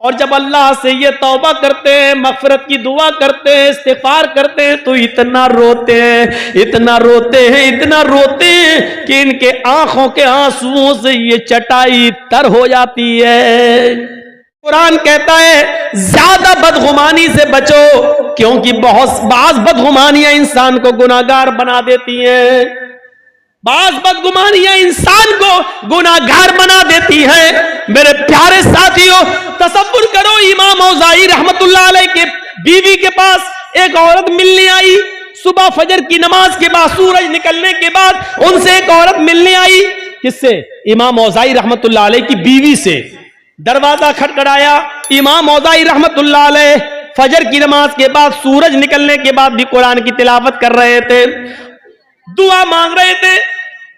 और जब अल्लाह से ये तौबा करते हैं, मगफिरत की दुआ करते हैं, इस्तिग़फ़ार करते हैं, तो इतना रोते हैं, इतना रोते हैं, इतना रोते हैं कि इनके आंखों के आंसुओं से ये चटाई तर हो जाती है। कुरान कहता है ज्यादा बदगुमानी से बचो, क्योंकि बाज़ बदगुमानियां इंसान को गुनाहगार बना देती हैं। बाज़ बदगुमानियां इंसान को गुनाहगार बना देती हैं। मेरे प्यारे साथियों, तसव्वुर करो, इमाम औज़ाई रहमतुल्लाह अलैह के बीवी के पास एक औरत मिलने आई। सुबह फजर की नमाज के बाद, सूरज निकलने के बाद उनसे एक औरत मिलने आई। किससे? इमाम औज़ाई रहमतुल्लाह अलैह की बीवी से। दरवाजा खटखटाया। इमाम औज़ाई रहमतुल्लाह अलैह फजर की नमाज के बाद, सूरज निकलने के बाद भी कुरान की तिलावत कर रहे थे, दुआ मांग रहे थे,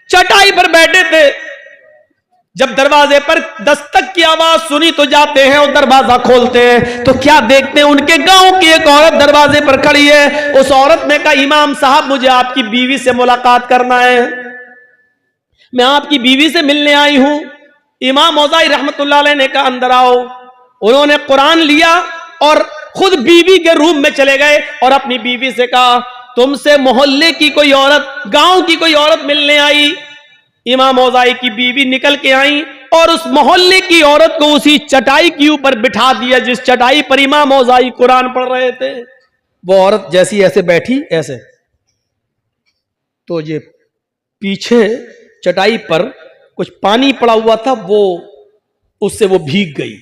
चटाई पर बैठे थे। जब दरवाजे पर दस्तक की आवाज सुनी तो जाते हैं और दरवाजा खोलते हैं, तो क्या देखते हैं, उनके गांव की एक औरत दरवाजे पर खड़ी है। उस औरत ने कहा, इमाम साहब, मुझे आपकी बीवी से मुलाकात करना है, मैं आपकी बीवी से मिलने आई हूं। इमाम औज़ाई रहमतुल्लाह अलैह ने कहा, अंदर आओ। उन्होंने कुरान लिया और खुद बीवी के रूम में चले गए और अपनी बीवी से कहा, तुमसे मोहल्ले की कोई औरत, गांव की कोई औरत मिलने आई। इमाम औज़ाई की बीवी निकल के आई और उस मोहल्ले की औरत को उसी चटाई के ऊपर बिठा दिया जिस चटाई पर इमाम औज़ाई कुरान पढ़ रहे थे। वो औरत जैसी ऐसे बैठी, ऐसे, तो ये पीछे चटाई पर कुछ पानी पड़ा हुआ था, वो उससे वो भीग गई,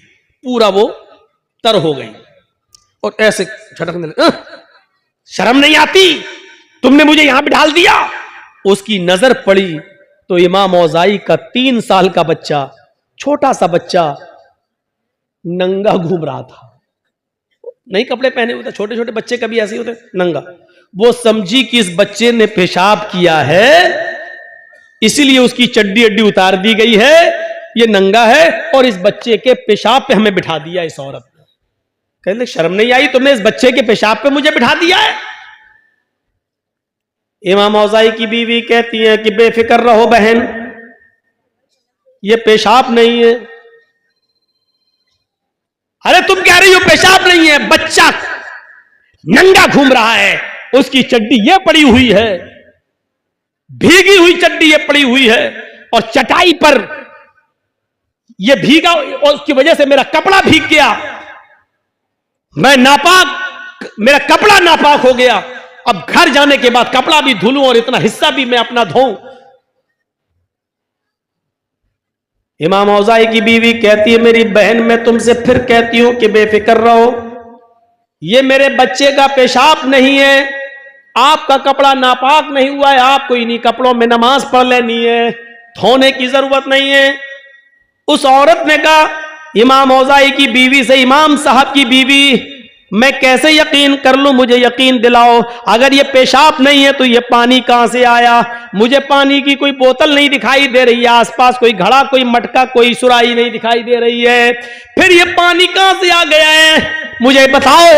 पूरा वो तर हो गई और ऐसे झटकने लगी। शर्म नहीं आती, तुमने मुझे यहां बिठा दिया। उसकी नजर पड़ी तो इमाम औज़ाई का 3 साल का बच्चा, छोटा सा बच्चा, नंगा घूम रहा था। नए कपड़े पहने हुए थे, छोटे छोटे बच्चे कभी ऐसे होते, नंगा। वो समझी कि इस बच्चे ने पेशाब किया है, इसीलिए उसकी चड्डी अड्डी उतार दी गई है, ये नंगा है और इस बच्चे के पेशाब पे हमें बिठा दिया इस औरत ने। कहने शर्म नहीं आई, तुमने इस बच्चे के पेशाब पे मुझे बिठा दिया है। इमाम औज़ाई की बीवी कहती है कि बेफिक्र रहो बहन, ये पेशाब नहीं है। अरे तुम कह रही हो पेशाब नहीं है, बच्चा नंगा घूम रहा है, उसकी चड्डी ये पड़ी हुई है, भीगी हुई चड्डी ये पड़ी हुई है और चटाई पर ये भीगा और उसकी वजह से मेरा कपड़ा भीग गया, मैं नापाक, मेरा कपड़ा नापाक हो गया। अब घर जाने के बाद कपड़ा भी धुलूं और इतना हिस्सा भी मैं अपना धोऊं। इमाम औज़ाई की बीवी कहती है, मेरी बहन, मैं तुमसे फिर कहती हूं कि बेफिक्र रहो, ये मेरे बच्चे का पेशाब नहीं है, आपका कपड़ा नापाक नहीं हुआ है, आपको इन्हीं कपड़ों में नमाज पढ़ लेनी है, धोने की जरूरत नहीं है। उस औरत ने कहा इमाम औज़ाई की बीवी से, इमाम साहब की बीवी, मैं कैसे यकीन कर लूं, मुझे यकीन दिलाओ, अगर ये पेशाब नहीं है तो ये पानी कहां से आया? मुझे पानी की कोई बोतल नहीं दिखाई दे रही है, आसपास कोई घड़ा, कोई मटका, कोई सुराही नहीं दिखाई दे रही है, फिर ये पानी कहां से आ गया है, मुझे बताओ।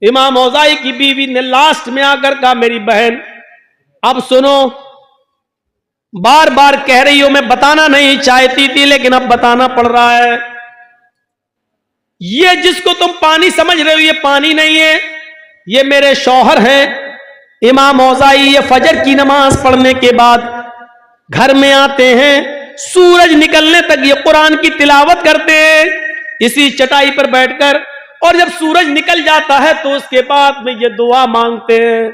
इमाम औज़ाई की बीवी ने लास्ट में आकर कहा, मेरी बहन अब सुनो, बार बार कह रही हो, मैं बताना नहीं चाहती थी लेकिन अब बताना पड़ रहा है, ये जिसको तुम पानी समझ रहे हो ये पानी नहीं है, ये मेरे शौहर हैं। इमाम औज़ाई ये फजर की नमाज पढ़ने के बाद घर में आते हैं, सूरज निकलने तक ये कुरान की तिलावत करते हैं इसी चटाई पर बैठकर, और जब सूरज निकल जाता है तो उसके बाद में ये दुआ मांगते हैं,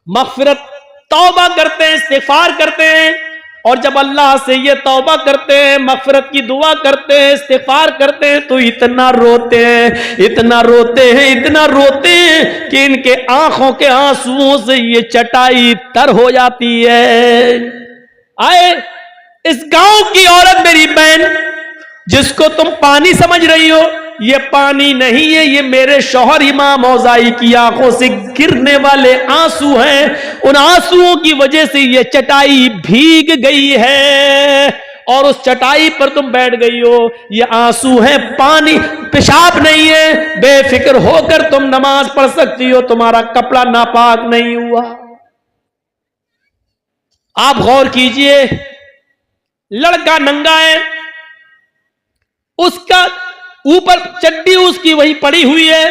मग़फ़िरत, तौबा करते हैं, इस्तिग़फ़ार करते हैं। और जब अल्लाह से ये तौबा करते हैं, मग़फ़िरत की दुआ करते हैं, इस्तिग़फ़ार करते हैं, तो इतना रोते हैं, इतना रोते हैं, इतना रोते हैं कि इनके आंखों के आंसुओं से ये चटाई तर हो जाती है। आए इस गांव की औरत, मेरी बहन, जिसको तुम पानी समझ रही हो, ये पानी नहीं है, ये मेरे शौहर इमाम औज़ाई की आंखों से गिरने वाले आंसू हैं, उन आंसुओं की वजह से ये चटाई भीग गई है और उस चटाई पर तुम बैठ गई हो, ये आंसू है, पानी, पेशाब नहीं है, बेफिक्र होकर तुम नमाज पढ़ सकती हो, तुम्हारा कपड़ा नापाक नहीं हुआ। आप गौर कीजिए, लड़का नंगा है, उसका ऊपर चड्डी उसकी वही पड़ी हुई है।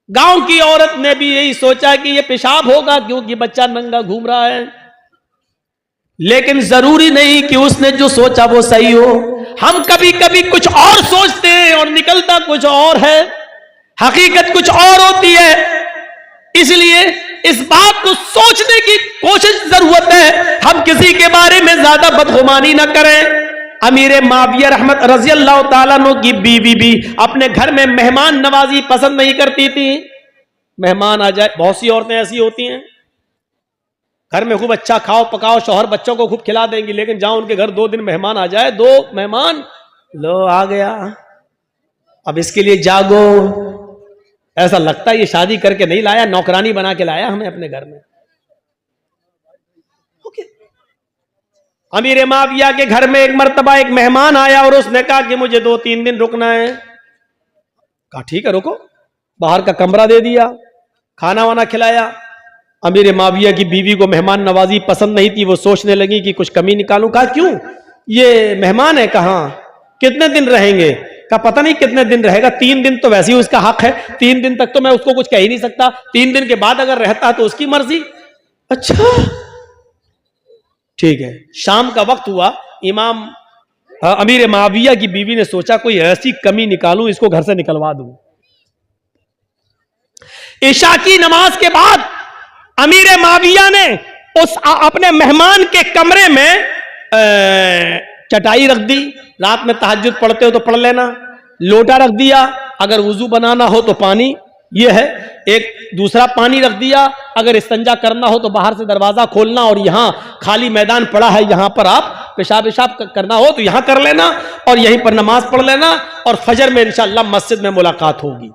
गांव की औरत ने भी यही सोचा कि ये पेशाब होगा क्योंकि बच्चा नंगा घूम रहा है, लेकिन जरूरी नहीं कि उसने जो सोचा वो सही हो। हम कभी कभी कुछ और सोचते हैं और निकलता कुछ और है, हकीकत कुछ और होती है। इसलिए इस बात को सोचने की कोशिश जरूरत है, हम किसी के बारे में ज्यादा बदगुमानी ना करें। अमीर माविया रहमत रजी अल्लाह ताला अन्हु की बीवी भी अपने घर में मेहमान नवाजी पसंद नहीं करती थी। मेहमान आ जाए, बहुत सी औरतें ऐसी होती हैं घर में खूब अच्छा खाओ पकाओ, शौहर बच्चों को खूब खिला देंगी, लेकिन जहां उनके घर 2 दिन मेहमान आ जाए, 2 मेहमान लो आ गया, अब इसके लिए जागो, ऐसा लगता है ये शादी करके नहीं लाया, नौकरानी बना के लाया हमें अपने घर में। अमीर माविया के घर में एक मर्तबा एक मेहमान आया और उसने कहा कि मुझे 2-3 दिन रुकना है। कहा ठीक है रुको, बाहर का कमरा दे दिया, खाना वाना खिलाया। अमीर माविया की बीवी को मेहमान नवाजी पसंद नहीं थी, वो सोचने लगी कि कुछ कमी निकालूं। कहा क्यों, ये मेहमान है, कहा कितने दिन रहेंगे? कहा पता नहीं कितने दिन रहेगा, 3 दिन तो वैसे ही उसका हक है, 3 दिन तक तो मैं उसको कुछ कह ही नहीं सकता, 3 दिन के बाद अगर रहता है तो उसकी मर्जी। अच्छा ठीक है। शाम का वक्त हुआ, इमाम अमीर माविया की बीवी ने सोचा कोई ऐसी कमी निकालूं, इसको घर से निकलवा दूं। इशा की नमाज के बाद अमीर माविया ने उस अपने मेहमान के कमरे में चटाई रख दी, रात में तहज्जुद पढ़ते हो तो पढ़ लेना, लोटा रख दिया, अगर वुजू बनाना हो तो पानी ये है, एक दूसरा पानी रख दिया, अगर इस्तिंजा करना हो तो बाहर से दरवाजा खोलना और यहां खाली मैदान पड़ा है, यहां पर आप पेशाब पेशाब करना हो तो यहां कर लेना और यहीं पर नमाज पढ़ लेना और फजर में इंशाअल्लाह मस्जिद में मुलाकात होगी।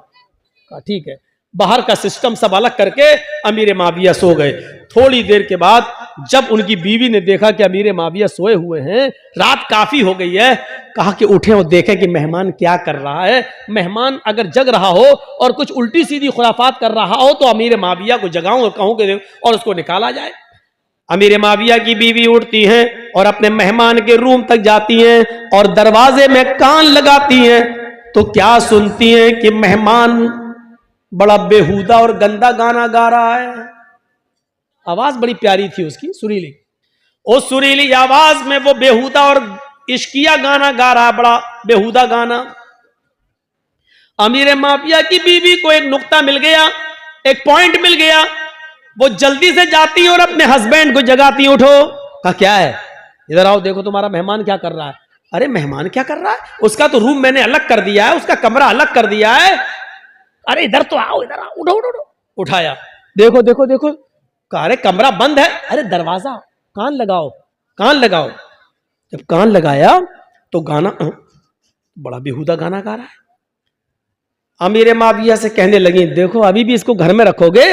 ठीक है। बाहर का सिस्टम सब अलग करके अमीर माविया सो गए। थोड़ी देर के बाद जब उनकी बीवी ने देखा कि अमीर माविया सोए हुए हैं, रात काफी हो गई है, कहा कि उठे और देखें कि मेहमान क्या कर रहा है। मेहमान अगर जग रहा हो और कुछ उल्टी सीधी खुराफात कर रहा हो तो अमीर माविया को जगाऊं और कहूं कि और उसको निकाला जाए। अमीर माविया की बीवी उठती हैं और अपने मेहमान के रूम तक जाती हैं और दरवाजे में कान लगाती हैं तो क्या सुनती हैं कि मेहमान बड़ा बेहुदा और गंदा गाना गा रहा है। आवाज बड़ी प्यारी थी उसकी, सुरीली। उस सुरीली आवाज में वो बेहुदा और इश्किया गाना गा रहा, बड़ा बेहुदा गाना। अमीर माविया की बीवी को एक नुक्ता मिल गया, एक पॉइंट मिल गया। वो जल्दी से जाती है और अपने हस्बैंड को जगाती है, उठो। कहा क्या है, इधर आओ, देखो तुम्हारा मेहमान क्या कर रहा है। अरे मेहमान क्या कर रहा है, उसका तो रूम मैंने अलग कर दिया है, उसका कमरा अलग कर दिया है। अरे इधर तो आओ, इधर आओ, उठो उठो उठो। उठाया, देखो देखो देखो, अरे कमरा बंद है, अरे दरवाजा, कान लगाओ कान लगाओ। जब कान लगाया तो गाना बड़ा बेहुदा गाना गा रहा है। अमीर माविया से कहने लगी देखो अभी भी इसको घर में रखोगे,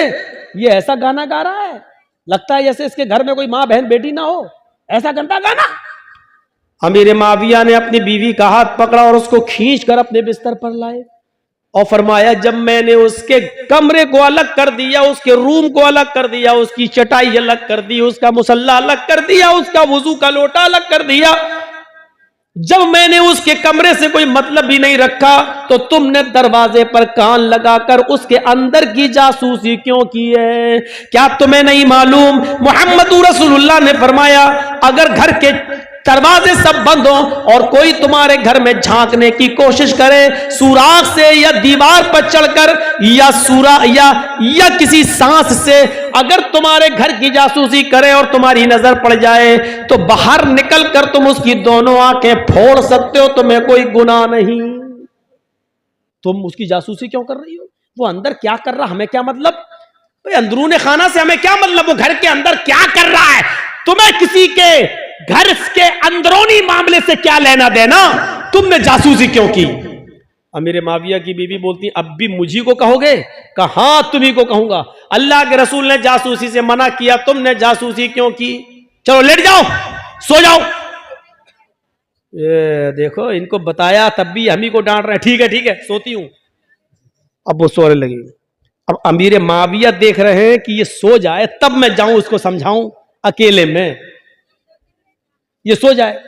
ये ऐसा गाना गा रहा है, लगता है जैसे इसके घर में कोई माँ बहन बेटी ना हो, ऐसा गंदा गाना। अमीर माविया ने अपनी बीवी का हाथ पकड़ा और उसको खींच कर अपने बिस्तर पर लाए और फरमाया जब मैंने उसके कमरे को अलग कर दिया, उसके रूम को अलग कर दिया, उसकी चटाई अलग कर दी, उसका मुसल्ला अलग कर दिया, उसका वुजू का लोटा अलग कर दिया, जब मैंने उसके कमरे से कोई मतलब भी नहीं रखा तो तुमने दरवाजे पर कान लगाकर उसके अंदर की जासूसी क्यों की है? क्या तुम्हें नहीं मालूम मोहम्मद रसूलुल्लाह ने फरमाया अगर घर के दरवाजे सब बंद हो और कोई तुम्हारे घर में झांकने की कोशिश करे, सुराख से या दीवार पर चढ़कर या या किसी सांस से अगर तुम्हारे घर की जासूसी करे और तुम्हारी नजर पड़ जाए तो बाहर निकल कर तुम उसकी दोनों आंखें फोड़ सकते हो, तुम्हें कोई गुनाह नहीं। तुम उसकी जासूसी क्यों कर रही हो? वो अंदर क्या कर रहा हमें क्या मतलब? भाई अंदरूने खाना से हमें क्या मतलब? वो घर के अंदर क्या कर रहा है, तुम्हें किसी के घर के अंदरूनी मामले से क्या लेना देना? तुमने जासूसी क्यों की? अमीर माविया की बीवी बोलती अब भी मुझी को कहोगे? कहा हाँ तुम्ही को कहूंगा, अल्लाह के रसूल ने जासूसी से मना किया, तुमने जासूसी क्यों की? चलो लेट जाओ, सो जाओ। ये देखो इनको बताया तब भी हम ही को डांट रहे हैं। ठीक है सोती हूं। अब वो सोने लगी। अब अमीर माविया देख रहे हैं कि ये सो जाए तब मैं जाऊं उसको समझाऊं, अकेले में ये सो जाए।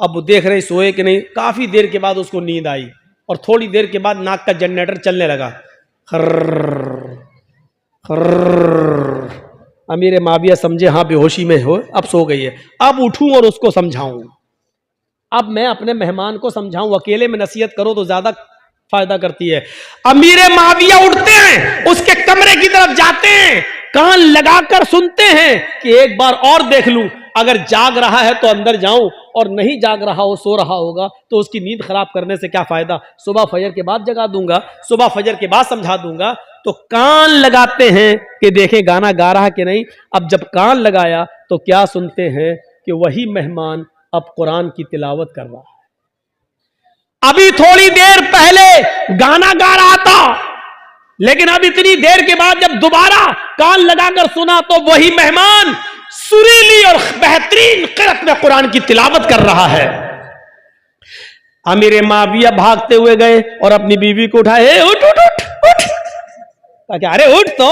अब वो देख रहे सोए कि नहीं। काफी देर के बाद उसको नींद आई और थोड़ी देर के बाद नाक का जनरेटर चलने लगा। खर्र खर्र। अमीर माविया समझे हाँ बेहोशी में हो, अब सो गई है। अब उठूं और उसको समझाऊं। अब मैं अपने मेहमान को समझाऊं। अकेले में नसीहत करो तो ज्यादा फायदा करती है। अमीर माविया उठते हैं, उसके कमरे की तरफ जाते हैं, कान लगाकर सुनते हैं कि एक बार और देख लूं, अगर जाग रहा है तो अंदर जाऊं, और नहीं जाग रहा हो, सो रहा होगा, तो उसकी नींद खराब करने से क्या फायदा। सुबह फजर के बाद जगा दूंगा, सुबह फजर के बाद समझा दूंगा। तो कान लगाते हैं कि देखें गाना गा रहा कि नहीं। अब जब कान लगाया तो क्या सुनते हैं कि वही मेहमान अब कुरान की तिलावत कर रहा है। अभी थोड़ी देर पहले गाना गा रहा था, लेकिन अब इतनी देर के बाद जब दोबारा कान लगाकर सुना तो वही मेहमान सुरीली और बेहतरीन क़िरात में कुरान की तिलावत कर रहा है। अमीर माविया भागते हुए गए और अपनी बीवी को उठाए, उठ उठ उठ उठ। क्या, अरे उठ तो।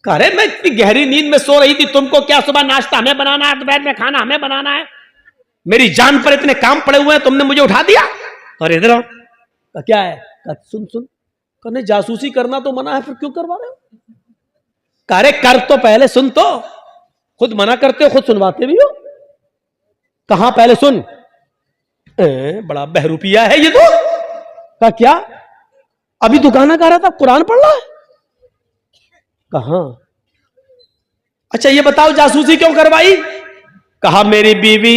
अरे मैं इतनी गहरी नींद में सो रही थी, तुमको क्या सुबह नाश्ता हमें बनाना है, दोपहर में खाना हमें बनाना है, मेरी जान पर इतने काम पड़े हुए हैं, तुमने मुझे उठा दिया। और इधर आओ। क्या है? सुन सुन, कहने जासूसी करना तो मना है, फिर क्यों करवा रहे हो? अरे कर तो पहले सुन तो, खुद मना करते हो, खुद सुनवाते भी हो। कहां पहले सुन। बड़ा बहरूपिया है ये तो। क्या अभी तो गाना गा रहा था, कुरान पढ़ रहा है। कहां? अच्छा ये बताओ जासूसी क्यों करवाई? कहा मेरी बीवी,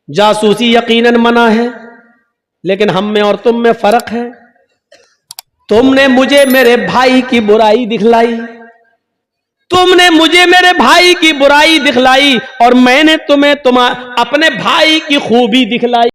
जासूसी यकीनन मना है, लेकिन हम में और तुम में फर्क है। तुमने मुझे मेरे भाई की बुराई दिखलाई, तुमने मुझे मेरे भाई की बुराई दिखलाई, और मैंने तुम्हें अपने भाई की खूबी दिखलाई।